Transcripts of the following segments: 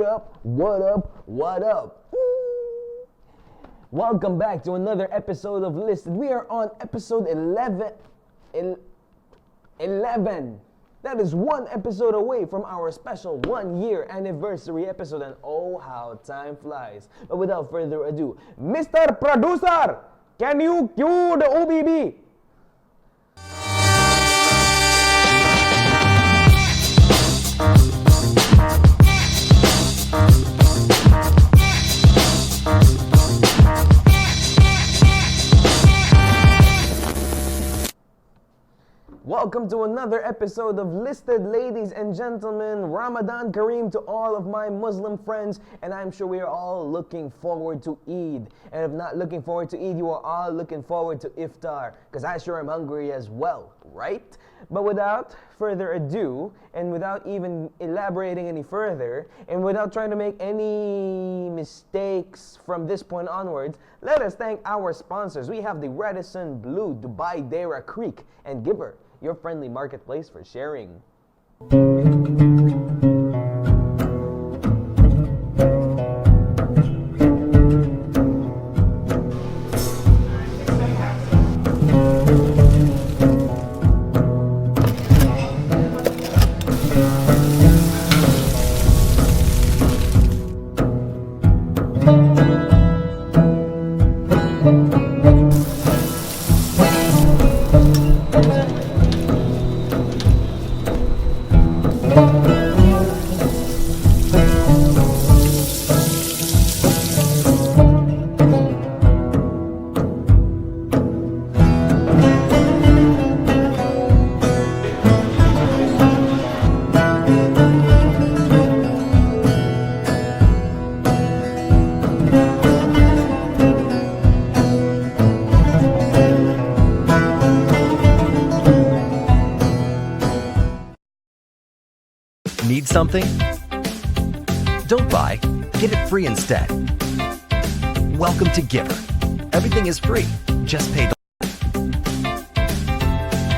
up, what up, what up? Welcome back to another episode of Listed. We are on episode 11. 11. That is one episode away from our special 1-year anniversary episode, and oh how time flies. But without further ado, Mr. Producer, can you cue the OBB? Welcome to another episode of Listed, ladies and gentlemen. Ramadan Kareem to all of my Muslim friends, and I'm sure we are all looking forward to Eid. And if not looking forward to Eid, you are all looking forward to Iftar, because I sure am hungry as well, right? But without further ado, and without even elaborating any further, and without trying to make any mistakes from this point onwards, let us thank our sponsors. We have the Radisson Blu, Dubai Deira Creek, and Giver, your friendly marketplace for sharing. Need something? Don't buy, get it free instead. Welcome to Giver. Everything is free, just pay the...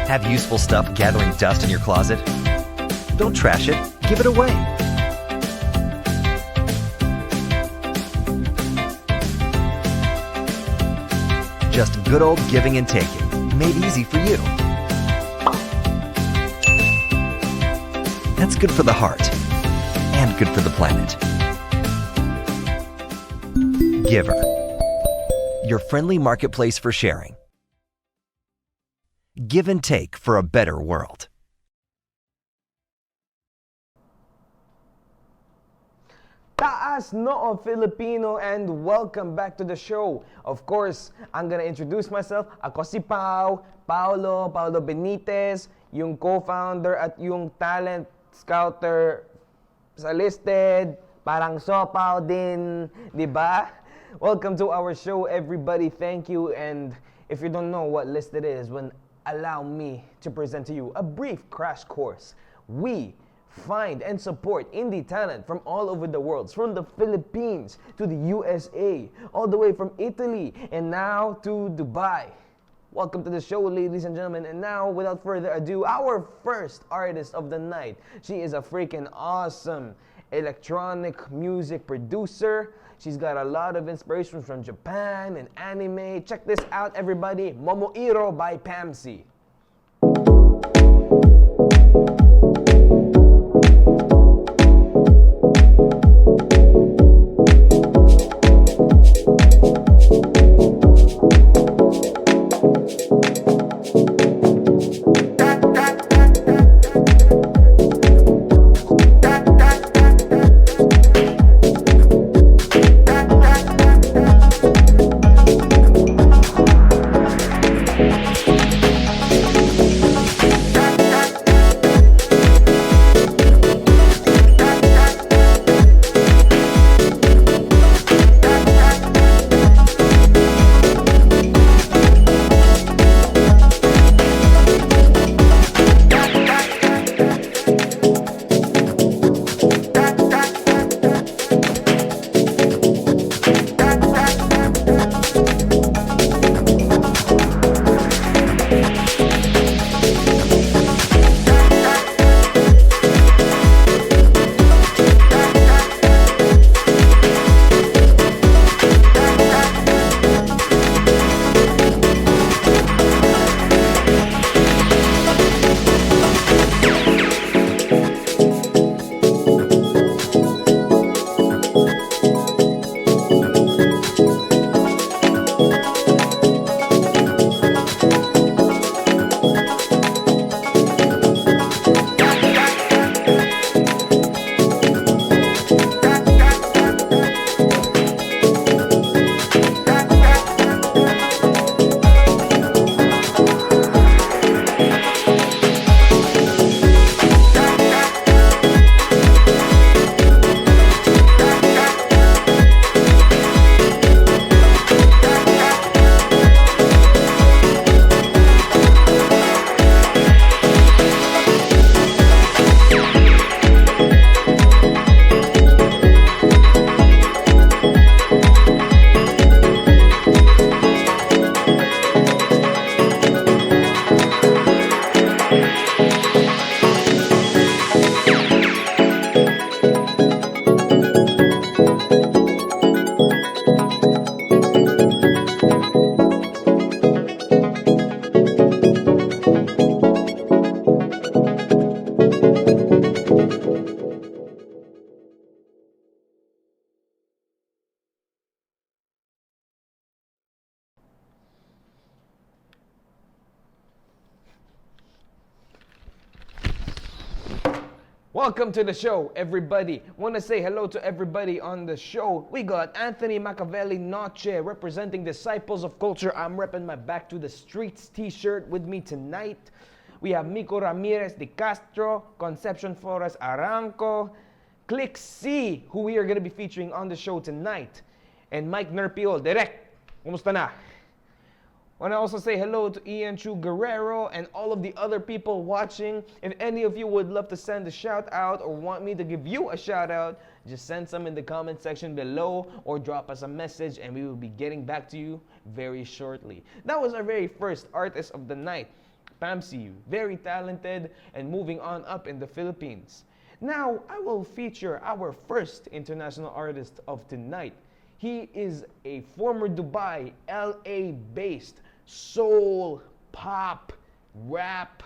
Have useful stuff gathering dust in your closet? Don't trash it, give it away. Just good old giving and taking, made easy for you. That's good for the heart and good for the planet. Giver, your friendly marketplace for sharing. Give and take for a better world. Taas noo Filipino, and welcome back to the show. Of course, I'm gonna introduce myself. Ako si Paulo Benitez, yung co-founder at yung talent scouter sa Listed, parang sopaw din, di ba? Welcome to our show, everybody. Thank you. And if you don't know what Listed is, allow me to present to you a brief crash course. We find and support indie talent from all over the world, from the Philippines to the USA, all the way from Italy, and now to Dubai. Welcome to the show, ladies and gentlemen. And now, without further ado, our first artist of the night. She is a freaking awesome electronic music producer. She's got a lot of inspiration from Japan and anime. Check this out, everybody. Momoiro by Pamsi. Welcome to the show, everybody. Want to say hello to everybody on the show. We got Anthony Machiavelli Noche representing Disciples of Culture. I'm repping my Back to the Streets t-shirt with me tonight. We have Miko Ramirez de Castro, Concepcion Flores Aranco, Click C, who we are going to be featuring on the show tonight, and Mike Nerpiol. Direct, kumusta na? Want to also say hello to Ian Chu Guerrero and all of the other people watching. If any of you would love to send a shout out or want me to give you a shout out, just send some in the comment section below or drop us a message and we will be getting back to you very shortly. That was our very first artist of the night, Pamsi, very talented and moving on up in the Philippines. Now, I will feature our first international artist of tonight. He is a former Dubai, LA based soul, pop, rap,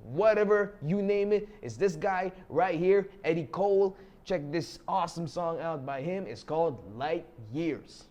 whatever you name it. It's this guy right here, Eddie Cole. Check this awesome song out by him. It's called Light Years.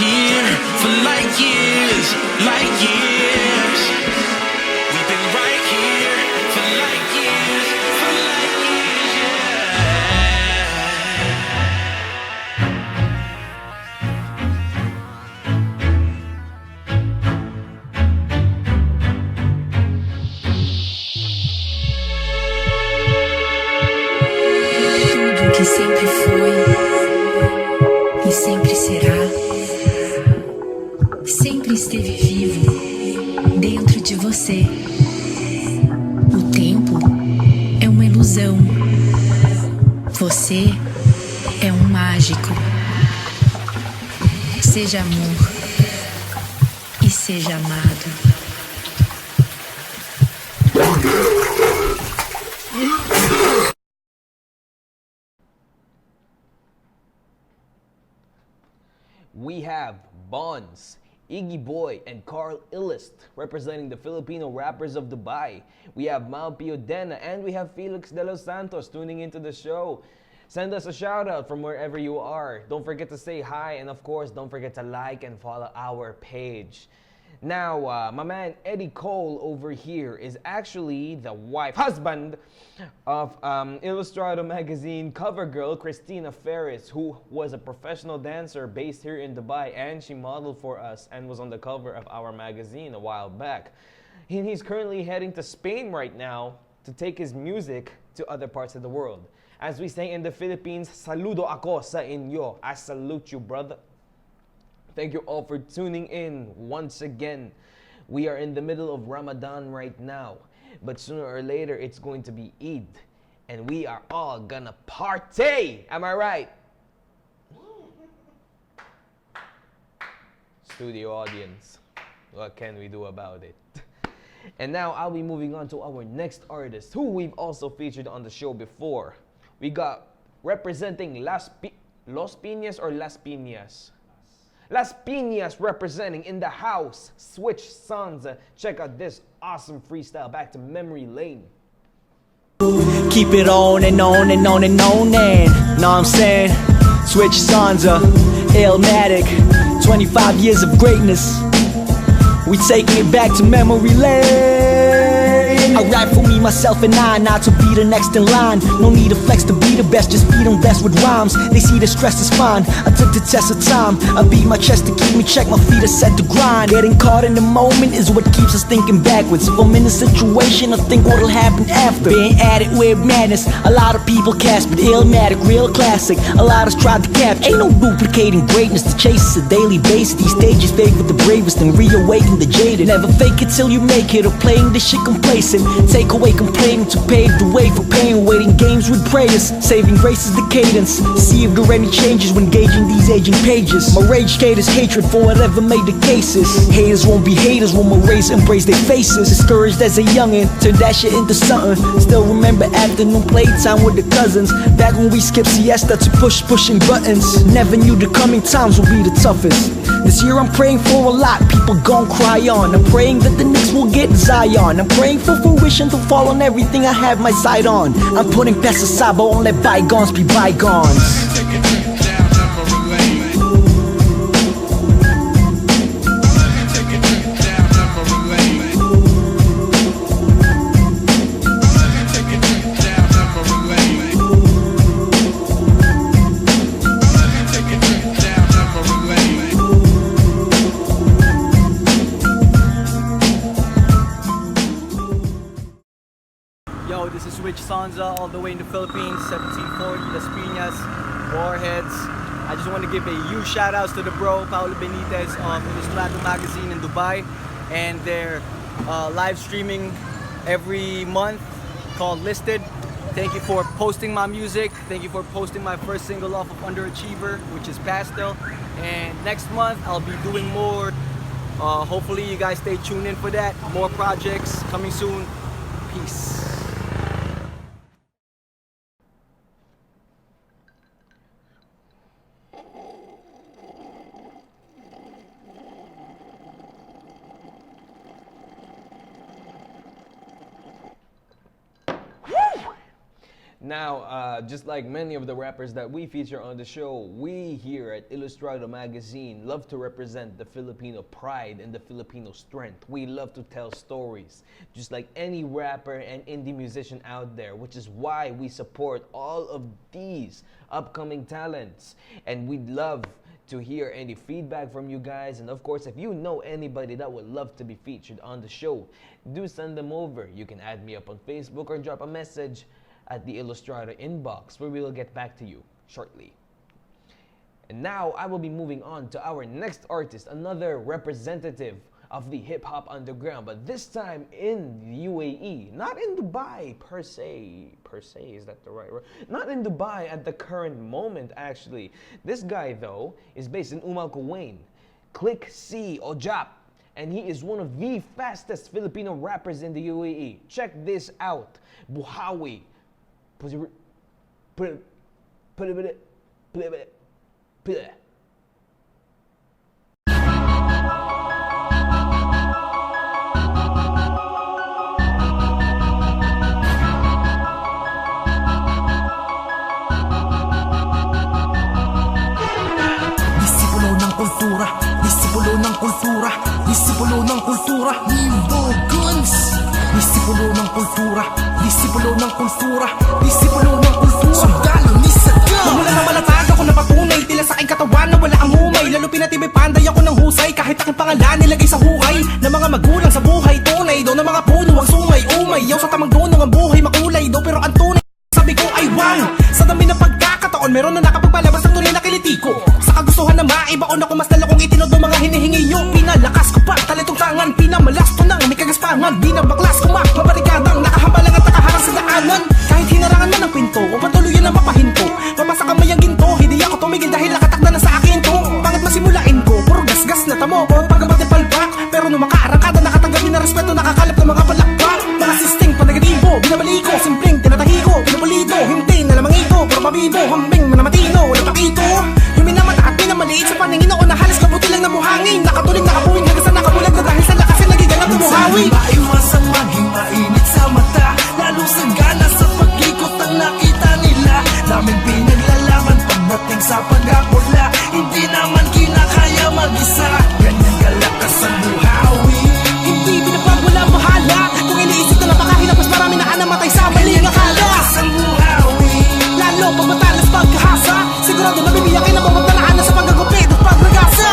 here for like years, like years. We've been right here for like years, for like years, Tudo que sempre foi e sempre será, sempre esteve vivo dentro de você. O tempo é uma ilusão. Você é um mágico. Seja amor e seja amado. We have Bonds, Iggy Boy, and Carl Illist representing the Filipino rappers of Dubai. We have Mal Piodena and we have Felix De Los Santos tuning into the show. Send us a shout out from wherever you are. Don't forget to say hi, and of course, don't forget to like and follow our page. Now, my man Eddie Cole over here is actually the husband of Illustrado magazine cover girl Christina Ferris, who was a professional dancer based here in Dubai, and she modeled for us and was on the cover of our magazine a while back. And he's currently heading to Spain right now to take his music to other parts of the world. As we say in the Philippines, saludo ako sa inyo. I salute you, brother. Thank you all for tuning in once again. We are in the middle of Ramadan right now, but sooner or later it's going to be Eid, and we are all gonna party. Am I right? Studio audience, what can we do about it? And now I'll be moving on to our next artist, who we've also featured on the show before. We got representing Los Piñas or Las Piñas? Las Piñas representing in the house, Switch Sons. Check out this awesome freestyle back to memory lane. Keep it on and on and on and on and know what I'm saying? Switch Sansa, Illmatic, 25 years of greatness. We taking it back to memory lane. I rap for me, myself and I, not to be the next in line. No need to flex to be the best, just be them blessed with rhymes. They see the stress is fine, I took the test of time. I beat my chest to keep me check, my feet are set to grind. Getting caught in the moment is what keeps us thinking backwards. If I'm in a situation, I think what'll happen after. Being at it with madness, a lot of people cast, but Illmatic, real classic. A lot has tried to capture. Ain't no duplicating greatness, the chase is a daily basis. These stages favor the bravest and reawaken the jaded. Never fake it till you make it, or playing this shit complacent. Take away complaining to pave the way for pain. Waiting games with prayers, saving grace is the cadence. See if there are any changes when gauging these aging pages. My rage caters hatred for whatever made the cases. Haters won't be haters when my race embrace their faces. Discouraged as a youngin', turn that shit into something. Still remember afternoon playtime with the cousins. Back when we skipped siesta to pushing buttons. Never knew the coming times would be the toughest. This year I'm praying for a lot, people gon' cry on. I'm praying that the Knicks will get Zion. I'm praying for fruition to fall on everything I have my sight on. I'm putting past aside, but won't let bygones be bygones. Yo, this is Switch Sansa, all the way in the Philippines, 1740, Las Piñas, Warheads. I just want to give a huge shout outs to the bro, Paulo Benitez of Illustrado magazine in Dubai, and they're live streaming every month called Listed. Thank you for posting my music. Thank you for posting my first single off of Underachiever, which is Pastel. And next month I'll be doing more. Hopefully you guys stay tuned in for that. More projects coming soon. Peace. Now, just like many of the rappers that we feature on the show, we here at Ilustrado Magazine love to represent the Filipino pride and the Filipino strength. We love to tell stories, just like any rapper and indie musician out there, which is why we support all of these upcoming talents. And we'd love to hear any feedback from you guys. And of course, if you know anybody that would love to be featured on the show, do send them over. You can add me up on Facebook or drop a message at the Ilustrado inbox, where we will get back to you shortly. And now I will be moving on to our next artist, another representative of the hip-hop underground, but this time in the UAE, not in Dubai per se, is that the right word? Not in Dubai at the current moment, actually. This guy, though, is based in Kuwait, Click C Ojap, and he is one of the fastest Filipino rappers in the UAE. Check this out, Buhawi. Put it. Disipulo ng kultura, disipulo ng kultura, disipulo ng kultura, Nimbo Guns. Disipulo ng kultura, disipulo ng kultura, disipulo ng kultura, sundalo ni Saddam. Mamula na malatag ako napatunay, tila sa aking katawan na wala ang humay. Lalo pinatibay panday ako ng husay, kahit aking pangalan nilagay sa huhay ng mga magulang sa buhay. Tunay daw ng mga puno ang sumay-umay, yaw sa tamang dunong ang buhay makulay daw, pero ang tunay sabi ko ay wang. Sa dami ng pagkakataon, meron na nakapagpalabas ng tunay na kiliti ko. Sa kagustuhan na maibaon ako, mas lalo kong itinod ng mga hinihingi nyo. Pinalakas ko pa, talitong tangan, pinamalas ko nang may kagaspangan. Binabaklas ko ma, mabarikadang nakahambalang at nakaharang sa daanan. Kahit hinarangan man ng pinto, o patuloy na mapahinto, mamasa kamay ang ginto, hindi ako tumigil dahil nakatakda na sa akin to. Bakit masimulain ko, puro gasgas na tamo, o pagkabat palpak. Pero nung makaarangkada, nakatanggapin na respeto, nakakalap ng mga palakpak. Mga sisting, panagadibo, binabali ko, simpleng tinatahi ko, pinapulido, hindi na lamang ito, pero pabibo, hambing, manamatino, walang pakito. Yung minamata at minamaliit sa paningin o na halos kabuti lang na buhangin. Nakatuling, nakapuwing, hanggang sa nakabulag na dahil sa lakas ay nagiganap na buhawi. Maiwasang maging mainit sa mata, lalo sa gana sa pag-ikot ang nakita nila. Naming pinaglalaman pagdating sa pag-apula, hindi naman kinakaya mag-isa. Ganyan kalakas ang buhawi, hindi pinapagwala bahala. Kung iniisip na napakahirap, mas marami na namatay sa mali ang akala. Ang buhawi, lalo pag matalas pagkahasa, sigurado nabibiyakin na pagpagdalaan na sa paggagupit at pagragasa.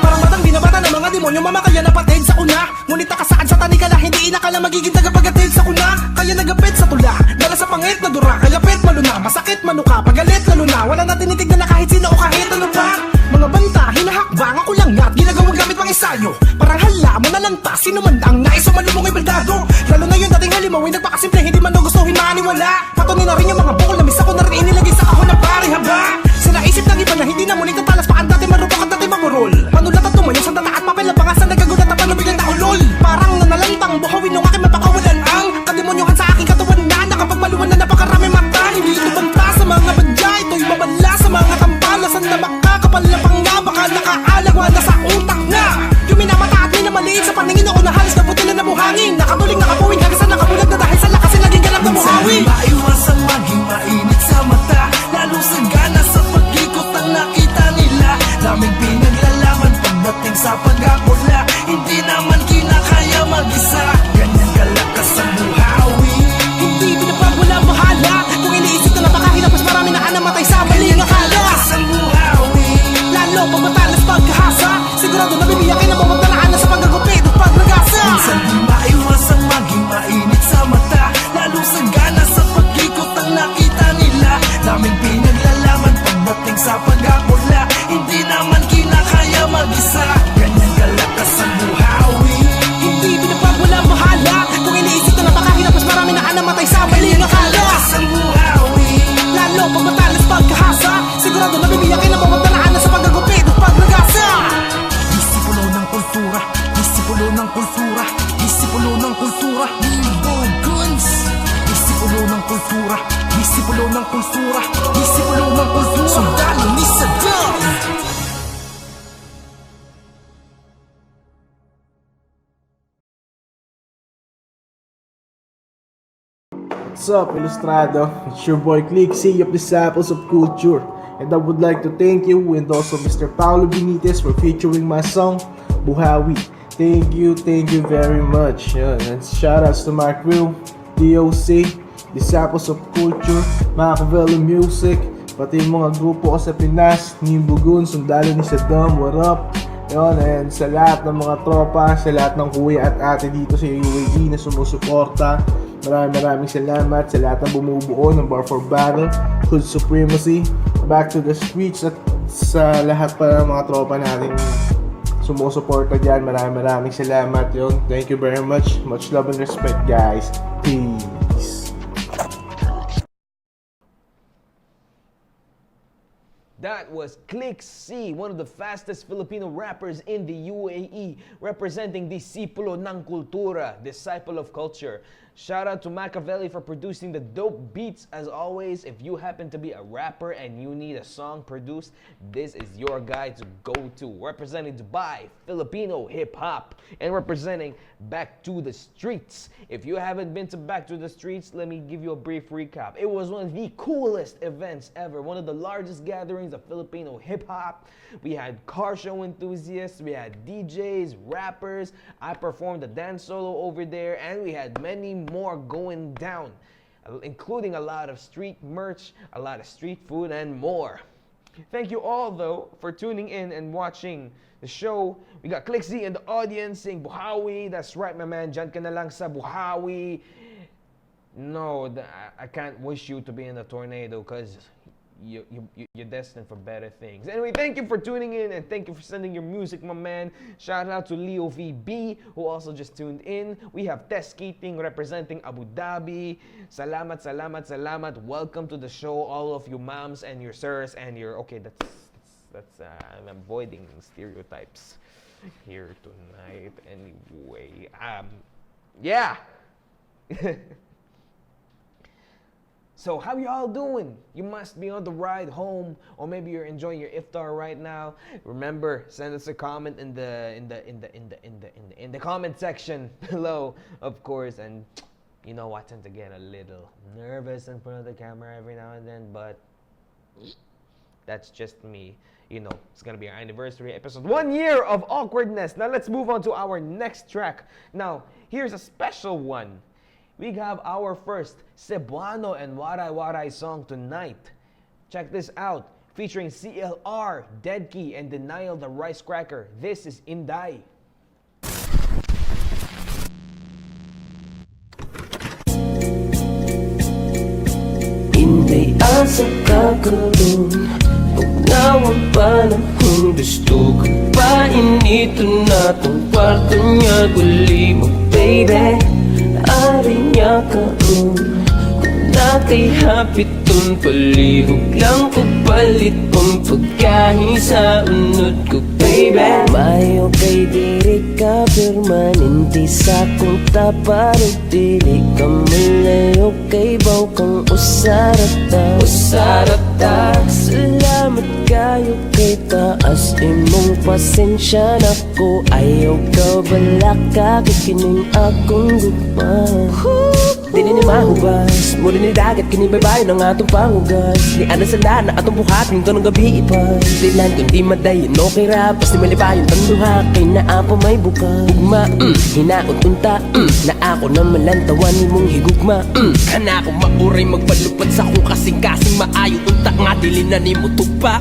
Parang batang binabata ng mga demonyo, mamakaya na patid sa una. Ngunit nakasaan sa tanikala, hindi inakala magiging tagapagatid sa kuna. Kaya nagapit sa tula, dala sa pangit na dura, kalapit maluna, masakit manuka, pagalit lalo na. Wala na tinitignan na kahit sino o kahit ano pa. Mga banta, hinahakbang ako lang at ginagawang gamit pang ensayo. Parang hala mo na lantas, sino man ang nais o malumong ay baldado. Lalo na yung dating halimaw ay nagpakasimple, hindi man daw gustuhin maniwala. Patunin na rin yung mga bukol na misa ko na rin inilagay sa kahon ng pari haba. Sila isip ng iba na hindi na muling tatalas pa ang dati marupok at dati magurol. Manulat at tumayo sa data at papel na pangasan, nagagulat at panubiglang naulol. Parang nanalantang buhawin nung aking mapakawalan ang kademonyohan sa aking katawan na nakapagpaluan na napakarami mata. Hindi ito banta sa mga badya, ito'y babala sa mga tampalasan na makakapal na panga. Baka nakaalagwa na sa utak na yung minamata at minamaliit sa paningin ako na halos na putila na buhangin. Nakatuling, nakapuwing, hanggang sa nakabulag na dahil sa lakas ay naging ganap na buhawi. Maiwasang maging mainit sa mata, lalo sa gana sa pag-ikot ang nakita nila. Naming pinaglalaman pagdating sa pag-apula, hindi naman kinakaya mag-isa. Ganyan kalakas ang buhawi, hindi pinapagwala bahala. Kung iniisip na napakahirap, mas marami na namatay sa mali ang akala. Ang buhawi, lalo pag matalas pagkahasa, sigurado nabibiyakin na pagpagdalaan na sa paggagupit at pagragasa. Minsan di maiwasang maging mainit sa mata, lalo sa gana sa pag-ikot ang nakita nila. Naming pinaglalaman pagdating sa pag-apula, hindi naman kinakaya mag-isa. Ganyan kalakas ang buhawi, hindi pinapagwala bahala. Kung iniisip na napakahirap, mas marami na namatay sa mali ang akala. Ang buhawi, lalo pag matalas pagkahasa, sigurado nabibiyakin na pagpagdalaan na sa paggagupit at pagragasa. What's up, Ilustrado? It's your boy Click C of Disciples of Culture. And I would like to thank you and also Mr. Paulo Benitez for featuring my song, Buhawi. Thank you very much. And shoutouts to my crew, DOC, Disciples of Culture, Machiavelli Music, pati yung mga grupo ko sa Pinas, Nimbugun, Sundalo ni Saddam, what up? Yun, and sa lahat ng mga tropa, sa lahat ng kuya at ate dito sa UAE na sumusuporta, maraming salamat sa lahat ng bumubuo ng Bar for Battle, Hood Supremacy, Back to the Streets, at sa lahat pa ng mga tropa natin sumusuporta dyan, maraming salamat. Yun, thank you very much. Much love and respect, guys. Peace. That was Click C, one of the fastest Filipino rappers in the UAE, representing Disipulo ng Kultura, Disciple of Culture. Shout out to Machiavelli for producing the dope beats. As always, if you happen to be a rapper and you need a song produced, this is your guy to go to. Representing Dubai, Filipino hip hop, and representing Back to the Streets. If you haven't been to Back to the Streets, let me give you a brief recap. It was one of the coolest events ever, one of the largest gatherings of Filipino hip hop. We had car show enthusiasts, we had DJs, rappers. I performed a dance solo over there, and we had many more going down, including a lot of street merch, a lot of street food, and more. Thank you all, though, for tuning in and watching the show. We got Click Z in the audience saying Buhawi. That's right, my man. Diyan ka na lang sa Buhawi. No, I can't wish you to be in a tornado because you're destined for better things. Anyway, thank you for tuning in and thank you for sending your music, my man. Shout out to Leo VB who also just tuned in. We have Tess Keating representing Abu Dhabi. Salamat. Welcome to the show, all of you moms and your sirs and your that's I'm avoiding stereotypes here tonight. Anyway, yeah. So how y'all doing? You must be on the ride home, or maybe you're enjoying your iftar right now. Remember, send us a comment in the comment section below, of course. And you know, I tend to get a little nervous in front of the camera every now and then, but that's just me. You know, it's gonna be our anniversary episode. 1 year of awkwardness. Now let's move on to our next track. Now, here's a special one. We have our first Cebuano and Waray Waray song tonight. Check this out, featuring CLR, Dead Key, and Denial the Rice Cracker. This is Inday. Inday asa kakaroon, pagnaw ang panahon. Gusto ko pa inito na tong kwarto niya. Guli mo, baby. Ari niya kaon na kay hapitun. Palihog lang ko palit pang pagkain sa unod ko, baby. Mayo kay diri ka permanente sa kong taparog. Dili ka malayo kay baw kang usarata. Salamat kayo kay taas imong pasensya na ko. Ayaw ka balaka kikining akong gugma. Dili ni mahubas, muli ni dagat kinibaybayo ng atong pangugas. Ni ana sa lahat na atong buhatin ko ng gabi ipas. Dilan kundi madayon no kay rapas. Ni malibayon tanduha kay naapo may buka. Higma, hinaot unta, na ako na malantawan ni mong higugma. Kana ako mauray magpalupad sa kung kasing-kasing maayo unta nga dili na ni mo tugpa.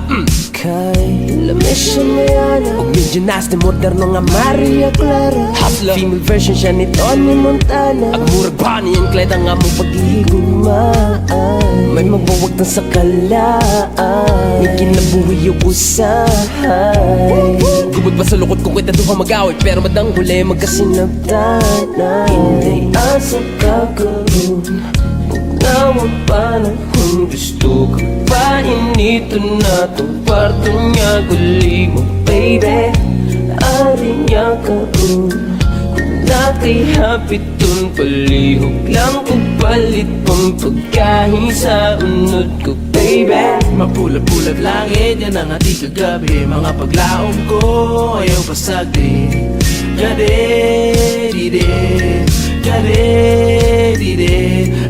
Kay lamis siya mayana og medyo nasty moderno nga Maria Clara. Hustler, female version siya ni Tony Montana. Ang murag ba niyang kleda nga mo pag-ihigumaan. May magbawag ng sakalaan, may kinabuhi yung usahay. Gubot pa sa lukot kung kwenta duha mag-away, pero madang huli magkasinabtanan. Hindi asa kakaroon, pagnaw ang panahon. Gusto ko pa inito na tong kwarto niya. Guli mo, baby. Ari niya kaon na kay hapitun. Palihog lang ko palit pang pagkain sa unod ko, baby. Mapulap-pulap langit, yan ang ating kagabi. Mga paglaong ko, ayaw pasagdi. Gade, dide,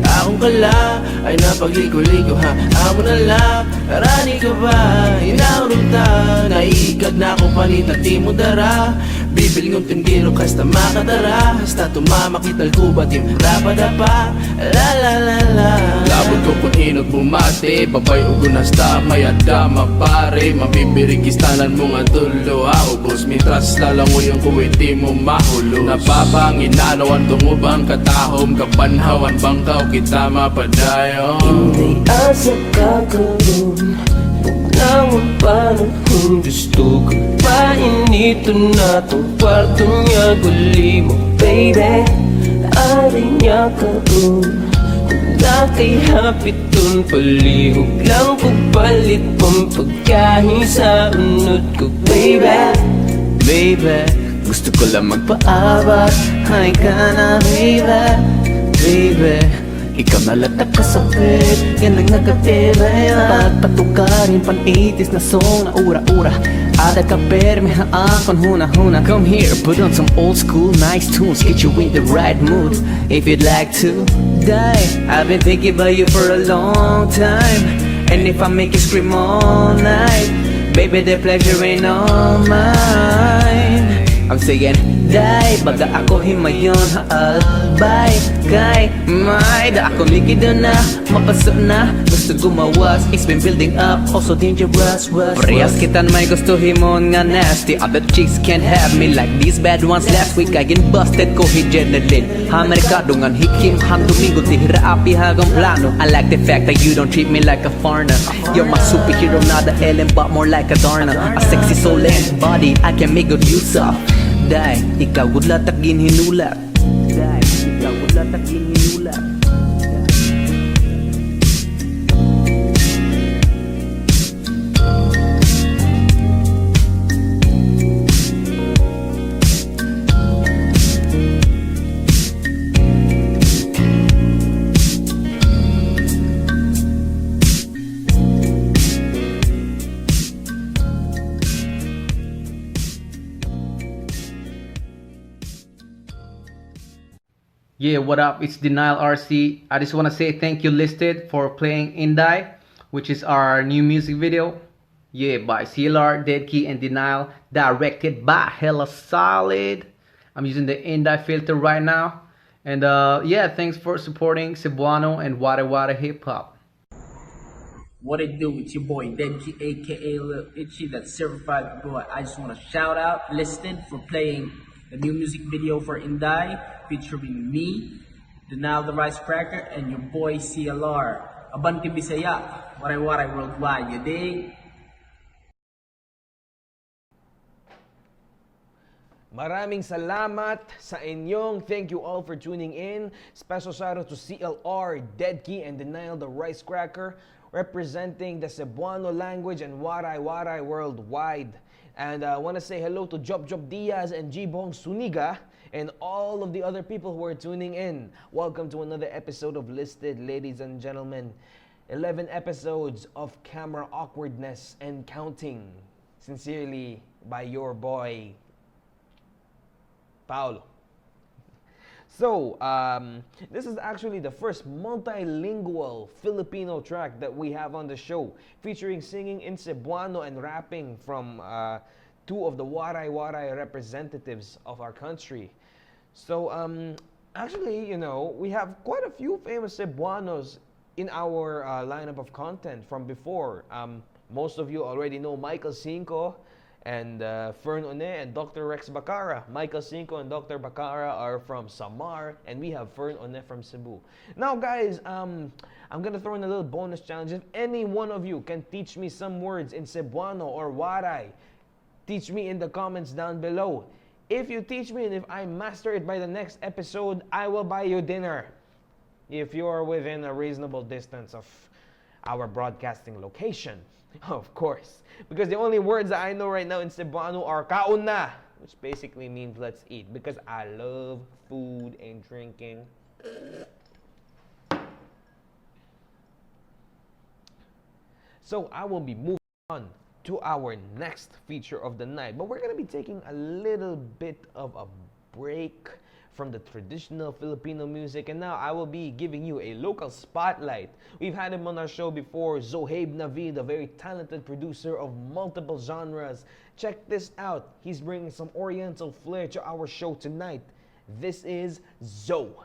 akong kala ay napagliko-liko ha. Amo na lang, arani ka ba? Inaurunta, naiikag na ako panita di mo dara. Bibili ng tinggiro kasta makadara. Hasta tumama kital ko ba tim rapadapa. La la la la. Labot ko kung inot bumate, babay ugon hasta mayadama pare. Mabibirikistanan mo nga tulo ha. Ubos mitras lalangoy ang kuwiti mo mahulo. Napapanginanawan tungubang katahom. Kapanhawan bangkaw kita mapadayon. Hindi asa kakaroon lang ang panahon. Gusto ko painito na tong kwarto niya. Guli mo baby, ari niya karoon. Wala kay hapiton, palihog lang pagpalit pang pagkain sa unod ko baby. Baby, gusto ko lang magpaabat. Hay ka na baby. Baby, ikaw nalatak ka sa bed, yan ang nagkatibay. Pagpatukarin pan-80s na song na ura-ura. Ada ka perme haakon huna-huna. Come here, put on some old school nice tunes. Get you in the right mood, if you'd like to die. I've been thinking about you for a long time. And if I make you scream all night, baby the pleasure ain't all mine. I'm saying, die, baga ako himayon haalbay kay may da ako likido na, mapaso na. Gusto gumawas, it's been building up, also dangerous. Parehas kitan may gusto himon nga nasty. Other chicks can't have me like these bad ones. Last week I get busted ko hijenalin. Amerikado ngan hikim han domingo tihira api hagang plano. I like the fact that you don't treat me like a foreigner. You're my superhero, not a Ellen but more like a Darna. A sexy soul and body I can make good use of. Dai, ikaw gudlat at ginhinulat. Dai, ikaw gudlat at ginhinulat. Yeah, what up? It's Denial RC. I just want to say thank you, Listed, for playing Indie, which is our new music video. Yeah, by CLR, Dead Key, and Denial, directed by Hella Solid. I'm using the Indie filter right now. And yeah, thanks for supporting Cebuano and Wada Wada Hip Hop. What it do? It's your boy Dead Key, aka Lil Itchy, that certified boy. I just want to shout out Listed for playing the new music video for Indie, featuring me, Denial the Rice Cracker, and your boy CLR. Abante Bisaya, waray-waray worldwide, you dig? Maraming salamat sa inyong. Thank you all for tuning in. Special shout out to CLR, Dead Key, and Denial the Rice Cracker, representing the Cebuano language and waray-waray worldwide. And I want to say hello to Job Diaz and Jibong Suniga and all of the other people who are tuning in. Welcome to another episode of Listed, ladies and gentlemen. 11 episodes of camera awkwardness and counting. Sincerely, by your boy, Paolo. So, this is actually the first multilingual Filipino track that we have on the show, featuring singing in Cebuano and rapping from two of the waray-waray representatives of our country. So, actually, you know, we have quite a few famous Cebuanos in our lineup of content from before. Most of you already know Michael Cinco and Fern One and Dr. Rex Bacara. Michael Cinco and Dr. Bacara are from Samar, and we have Fern One from Cebu. Now, guys, I'm gonna throw in a little bonus challenge. If any one of you can teach me some words in Cebuano or Waray, teach me in the comments down below. If you teach me and if I master it by the next episode, I will buy you dinner. If you are within a reasonable distance of our broadcasting location. Of course. Because the only words that I know right now in Cebuano are kaon na, which basically means let's eat. Because I love food and drinking. So I will be moving on to our next feature of the night. But we're going to be taking a little bit of a break from the traditional Filipino music, and now I will be giving you a local spotlight. We've had him on our show before, Zohaib Navid, a very talented producer of multiple genres. Check this out. He's bringing some oriental flair to our show tonight. This is Zo.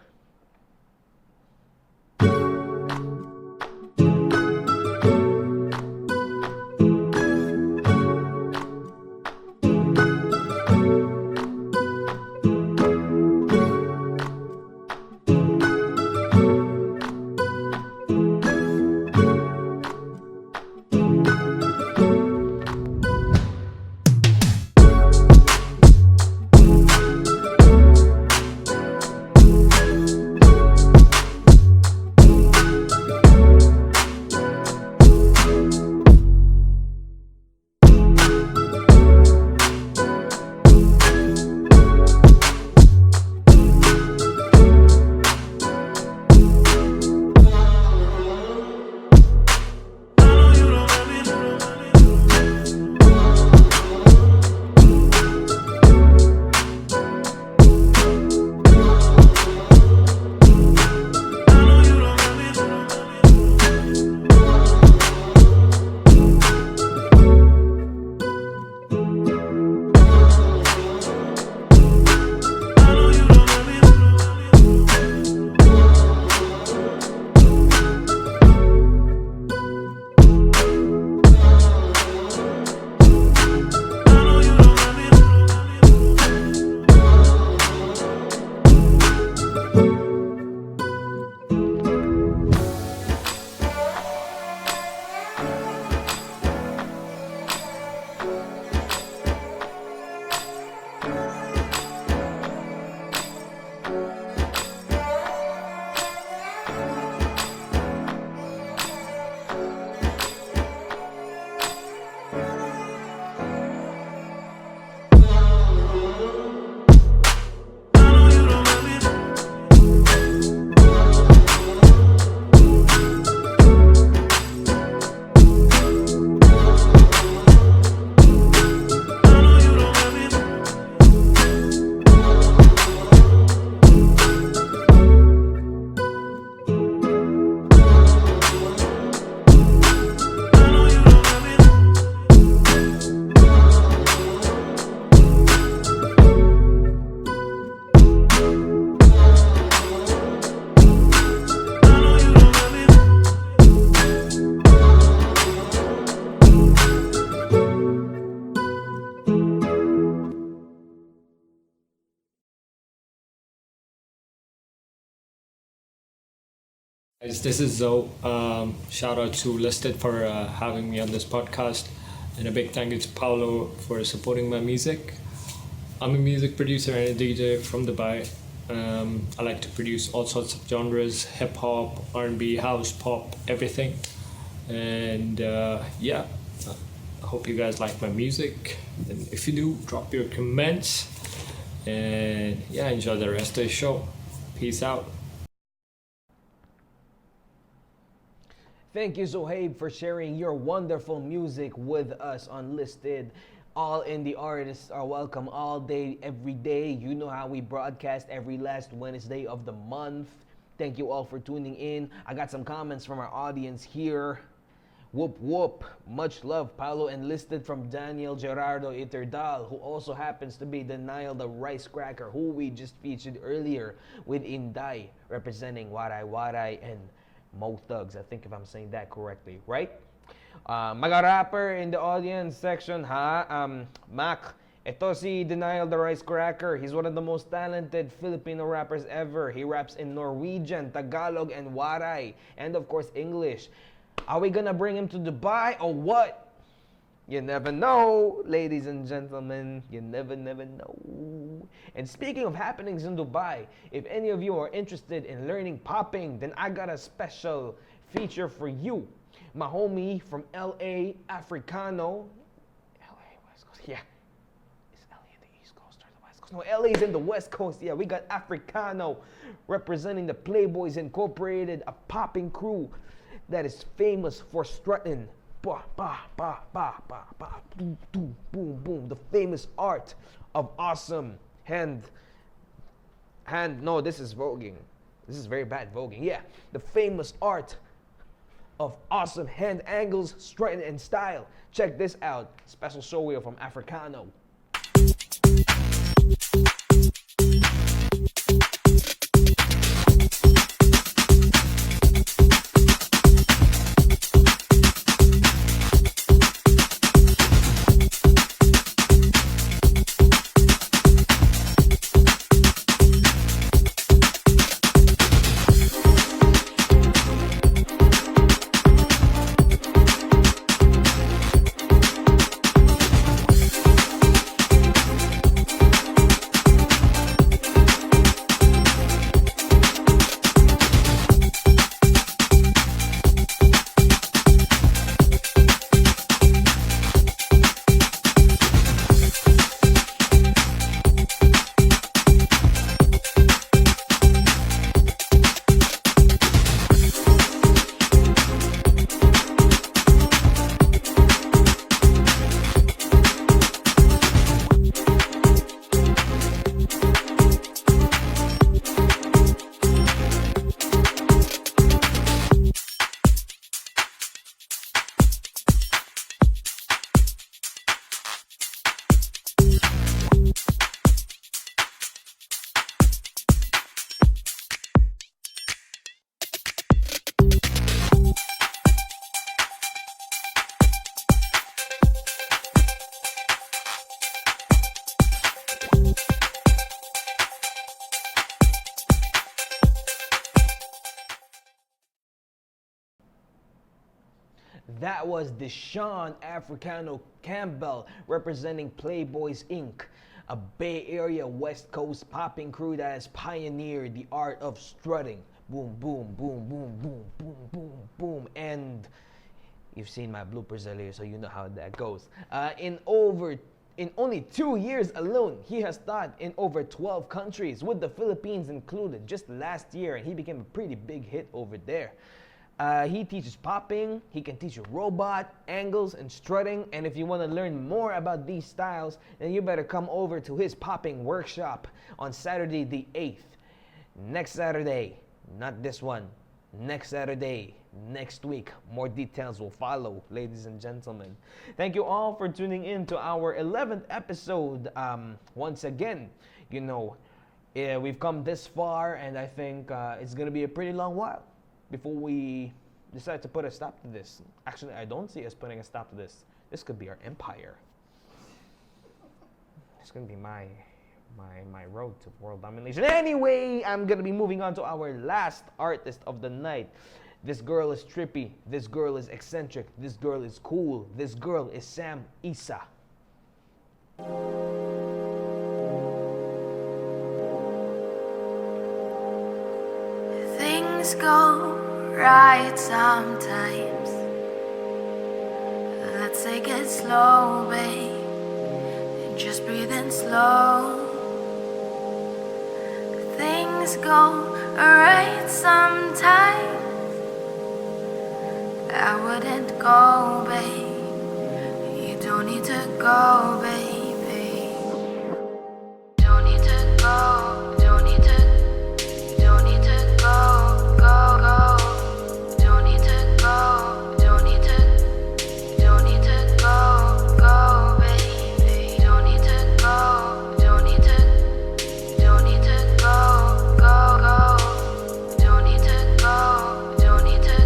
Guys, this is Zo. Shout out to Listed for having me on this podcast, and a big thank you to Paolo for supporting my music. I'm a music producer and a DJ from Dubai. I like to produce all sorts of genres: hip hop, R&B, house, pop, everything. And yeah, I hope you guys like my music. And if you do, drop your comments. And yeah, enjoy the rest of the show. Peace out. Thank you, Zohaib, for sharing your wonderful music with us on Listed. All indie artists are welcome all day, every day. You know how we broadcast every last Wednesday of the month. Thank you all for tuning in. I got some comments from our audience here. Whoop whoop. Much love, Paolo, and Listed from Daniel Gerardo Iterdal, who also happens to be Denial the Rice Cracker, who we just featured earlier with Inday, representing Waray Waray and Mo Thugs, I think, if I'm saying that correctly, right? Mga rapper in the audience section, Mac, ito si Denial the Rice Cracker. He's one of the most talented Filipino rappers ever. He raps in Norwegian, Tagalog, and Waray, and of course English. Are we gonna bring him to Dubai or what? You never know, ladies and gentlemen. You never know. And speaking of happenings in Dubai, if any of you are interested in learning popping, then I got a special feature for you. My homie from LA, Africano. LA, West Coast, yeah. Is LA in the East Coast or the West Coast? No, LA's in the West Coast. Yeah, we got Africano representing the Playboys Incorporated, a popping crew that is famous for strutting. Bah, bah, bah, bah, bah, bah, boom, boom, boom, boom. The famous art of awesome. And no, this is voguing. This is very bad voguing. Yeah, the famous art of awesome hand angles, strutting, and style. Check this out. Special show wheel from Africano. That was Deshaun Africano Campbell representing Playboys Inc., a Bay Area West Coast popping crew that has pioneered the art of strutting. Boom, boom, boom, boom, boom, boom, boom, boom. And you've seen my bloopers earlier, so you know how that goes. In only 2 years alone, he has taught in over 12 countries, with the Philippines included, just last year, and he became a pretty big hit over there. He teaches popping, he can teach you robot, angles, and strutting, and if you want to learn more about these styles, then you better come over to his popping workshop on Saturday the 8th. Next Saturday, not this one, next Saturday, next week. More details will follow, ladies and gentlemen. Thank you all for tuning in to our 11th episode. Once again, we've come this far, and I think it's going to be a pretty long while before we decide to put a stop to this. Actually, I don't see us putting a stop to this. This could be our empire. It's going to be my road to world domination. Anyway, I'm going to be moving on to our last artist of the night. This girl is trippy. This girl is eccentric. This girl is cool. This girl is Sam Isa. Things go right sometimes. Let's take it slow, babe. Just breathe in slow. Things go right sometimes. I wouldn't go, babe. You don't need to go, baby. Don't need to go. Don't need to. Don't need to go. Go, go. Don't need to go. Don't need to. Don't need to go. Go, baby. Don't need to go. Don't need to. Don't need to go. Go, go. Don't need to go. Don't need to.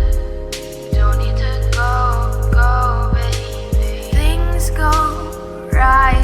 Don't need to go. Go, baby. Things go right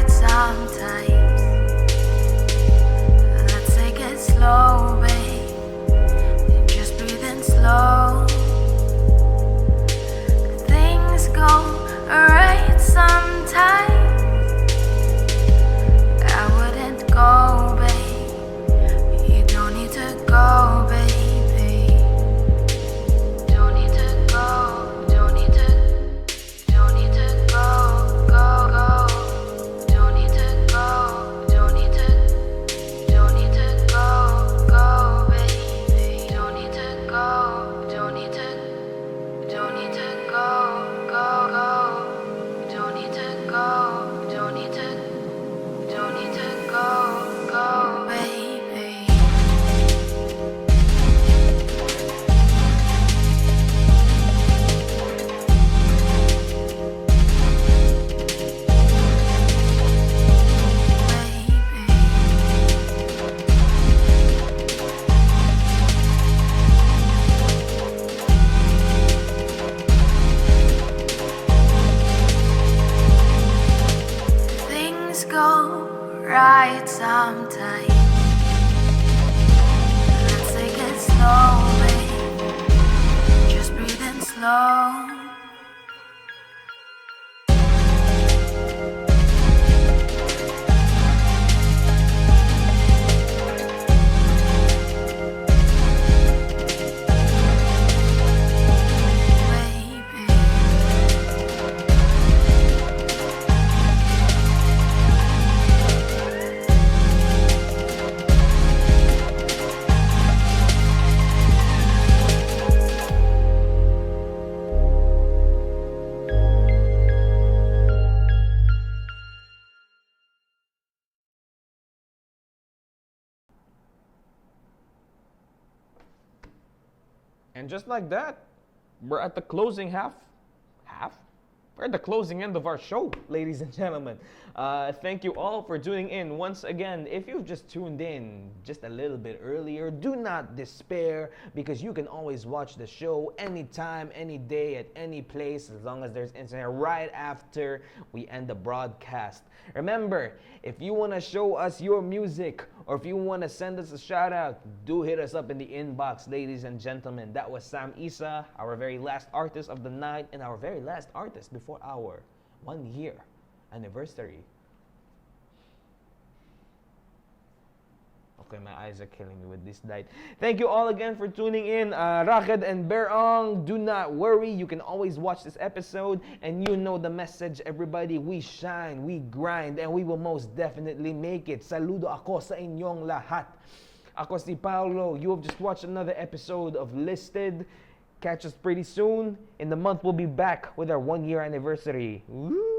tight. Let's take it slow, babe. Just breathe in slow. And just like that, we're at the closing half. We're at the closing end of our show, ladies and gentlemen. Thank you all for tuning in. Once again, if you've just tuned in just a little bit earlier, do not despair, because you can always watch the show anytime, any day, at any place, as long as there's internet, right after we end the broadcast. Remember, if you want to show us your music, or if you want to send us a shout out, do hit us up in the inbox, ladies and gentlemen. That was Sam Isa, our very last artist of the night, and our very last artist before our 1 year anniversary. Okay, my eyes are killing me with this light. Thank you all again for tuning in. Raked and Berong, do not worry. You can always watch this episode, and you know the message, everybody. We shine, we grind, and we will most definitely make it. Saludo ako sa inyong lahat. Ako si Paolo. You have just watched another episode of Listed. Catch us pretty soon. In the month, we'll be back with our 1 year anniversary. Woo!